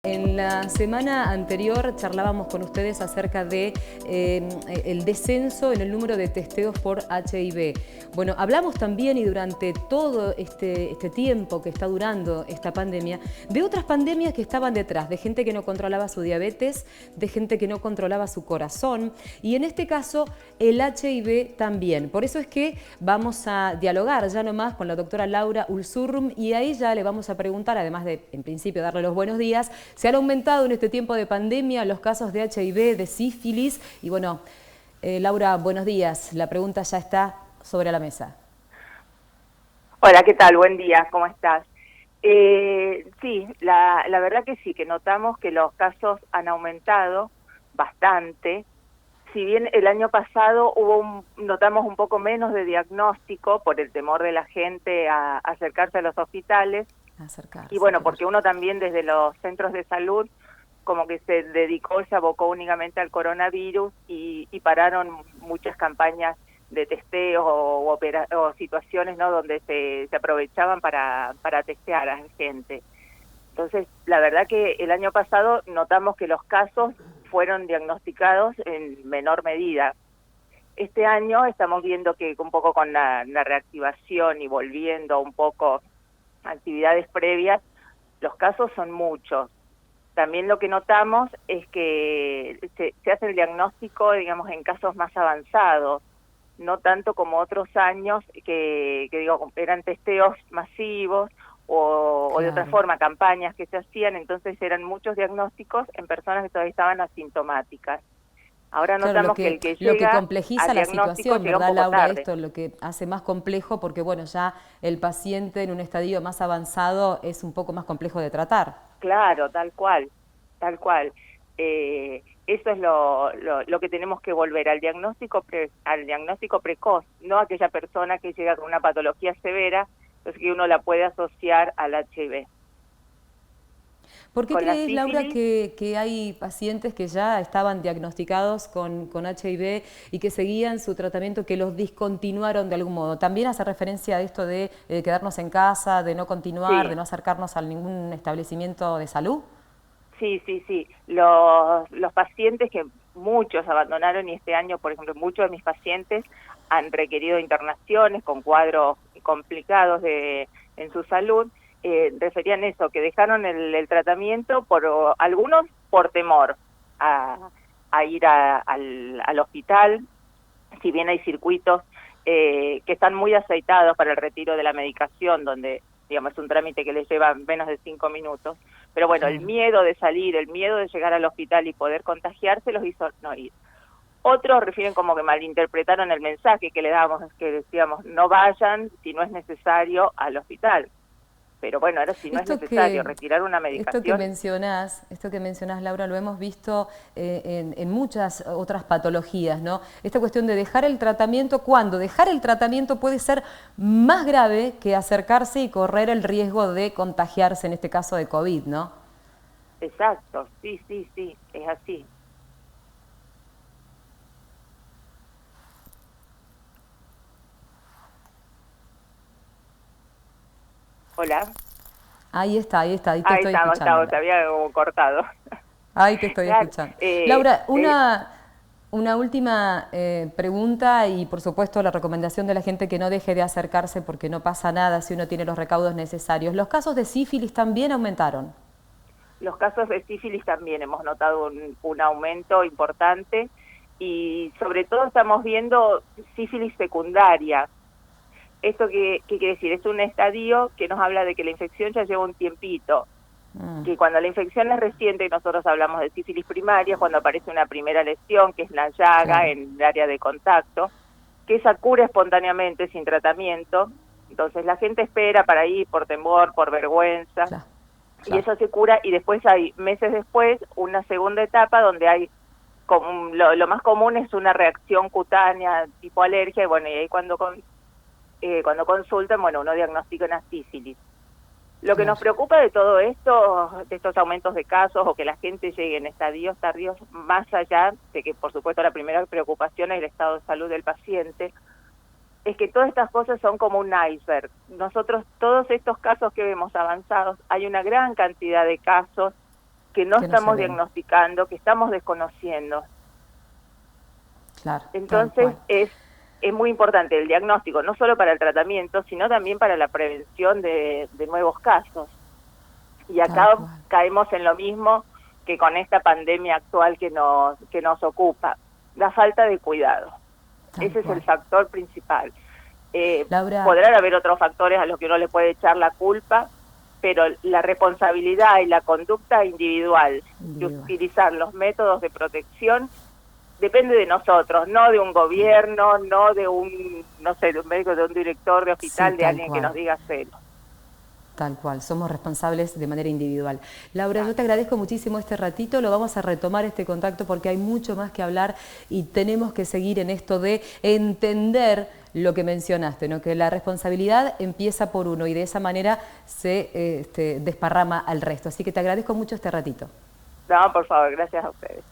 En la semana anterior charlábamos con ustedes acerca de el descenso en el número de testeos por HIV. Bueno, hablamos también y durante todo este tiempo que está durando esta pandemia, de otras pandemias que estaban detrás, de gente que no controlaba su diabetes, de gente que no controlaba su corazón y en este caso el HIV también. Por eso es que vamos a dialogar ya nomás con la doctora Laura Ulzurrum y a ella le vamos a preguntar, además de en principio darle los buenos días, se han aumentado en este tiempo de pandemia los casos de HIV, de sífilis y bueno, Laura, buenos días. La pregunta ya está sobre la mesa. Hola, ¿qué tal? Buen día, ¿cómo estás? Sí, la verdad que sí, que notamos que los casos han aumentado bastante. Si bien el año pasado notamos un poco menos de diagnóstico por el temor de la gente a acercarse a los hospitales, y bueno, porque uno también desde los centros de salud como que se abocó únicamente al coronavirus y pararon muchas campañas de testeo o situaciones, ¿no?, donde se aprovechaban para testear a la gente. Entonces, la verdad que el año pasado notamos que los casos fueron diagnosticados en menor medida. Este año estamos viendo que un poco con la reactivación y volviendo un poco a actividades previas, los casos son muchos. También lo que notamos es que se hace el diagnóstico, digamos, en casos más avanzados, no tanto como otros años que digo, eran testeos masivos o de otra forma, campañas que se hacían, entonces eran muchos diagnósticos en personas que todavía estaban asintomáticas. Ahora notamos que el que llega lo que complejiza al la diagnóstico situación, llega un ¿verdad, poco Laura? tarde. Esto lo que hace más complejo porque, bueno, ya el paciente en un estadio más avanzado es un poco más complejo de tratar. Claro, tal cual, tal cual. Eso es lo que tenemos que volver al diagnóstico precoz, no a aquella persona que llega con una patología severa, entonces que uno la puede asociar al HIV. ¿Por qué Con la crees, Laura, sífilis, que hay pacientes que ya estaban diagnosticados con HIV y que seguían su tratamiento, que los discontinuaron de algún modo? ¿También hace referencia a esto de quedarnos en casa, de no continuar, de sí, no acercarnos a ningún establecimiento de salud? sí. Los pacientes que muchos abandonaron y este año, por ejemplo, muchos de mis pacientes han requerido internaciones con cuadros complicados en su salud, referían eso, que dejaron el tratamiento algunos por temor a ir al hospital, si bien hay circuitos que están muy aceitados para el retiro de la medicación, donde digamos es un trámite que les lleva menos de 5 minutos, pero bueno, el miedo de salir, el miedo de llegar al hospital y poder contagiarse los hizo no ir. Otros refieren como que malinterpretaron el mensaje que le dábamos, que decíamos, no vayan si no es necesario al hospital. Pero bueno, ahora si no es necesario retirar una medicación. Esto que mencionás, Laura, lo hemos visto en muchas otras patologías, ¿no? Esta cuestión de dejar el tratamiento, ¿cuándo? Dejar el tratamiento puede ser más grave que acercarse y correr el riesgo de contagiarse, en este caso de COVID, ¿no? Exacto, sí, es así. Hola. Ahí te estoy escuchando. Estamos, te había cortado. Ahí te estoy Claro, escuchando. Laura, una última pregunta y por supuesto la recomendación de la gente que no deje de acercarse porque no pasa nada si uno tiene los recaudos necesarios. ¿Los casos de sífilis también aumentaron? los casos de sífilis también hemos notado un aumento importante y sobre todo estamos viendo sífilis secundaria. ¿Esto qué quiere decir? Es un estadio que nos habla de que la infección ya lleva un tiempito, que cuando la infección es reciente, y nosotros hablamos de sífilis primaria, cuando aparece una primera lesión, que es la llaga en el área de contacto, que esa cura espontáneamente sin tratamiento, entonces la gente espera para ir por temor, por vergüenza, y eso se cura, y después hay, meses después, una segunda etapa donde hay, lo más común es una reacción cutánea tipo alergia, y bueno, y ahí cuando consultan, bueno, uno diagnostica una sífilis. Lo que nos preocupa de todo esto, de estos aumentos de casos o que la gente llegue en estadios tardíos, más allá de que, por supuesto, la primera preocupación es el estado de salud del paciente, es que todas estas cosas son como un iceberg. Nosotros, todos estos casos que vemos avanzados, hay una gran cantidad de casos que no Que no estamos se ven. diagnosticando, que estamos desconociendo. Claro, Entonces es muy importante el diagnóstico, no solo para el tratamiento, sino también para la prevención de nuevos casos. Y acá caemos en lo mismo que con esta pandemia actual que nos ocupa, la falta de cuidado. Ese es el factor principal. Laura, podrán haber otros factores a los que uno le puede echar la culpa, pero la responsabilidad y la conducta individual de utilizar los métodos de protección depende de nosotros, no de un gobierno, no de un, no sé, de un médico, de un director de hospital, de alguien que nos diga hacerlo. Tal cual, somos responsables de manera individual. Laura, yo te agradezco muchísimo este ratito, lo vamos a retomar este contacto porque hay mucho más que hablar y tenemos que seguir en esto de entender lo que mencionaste, ¿no? Que la responsabilidad empieza por uno y de esa manera se desparrama al resto. Así que te agradezco mucho este ratito. No, por favor, gracias a ustedes.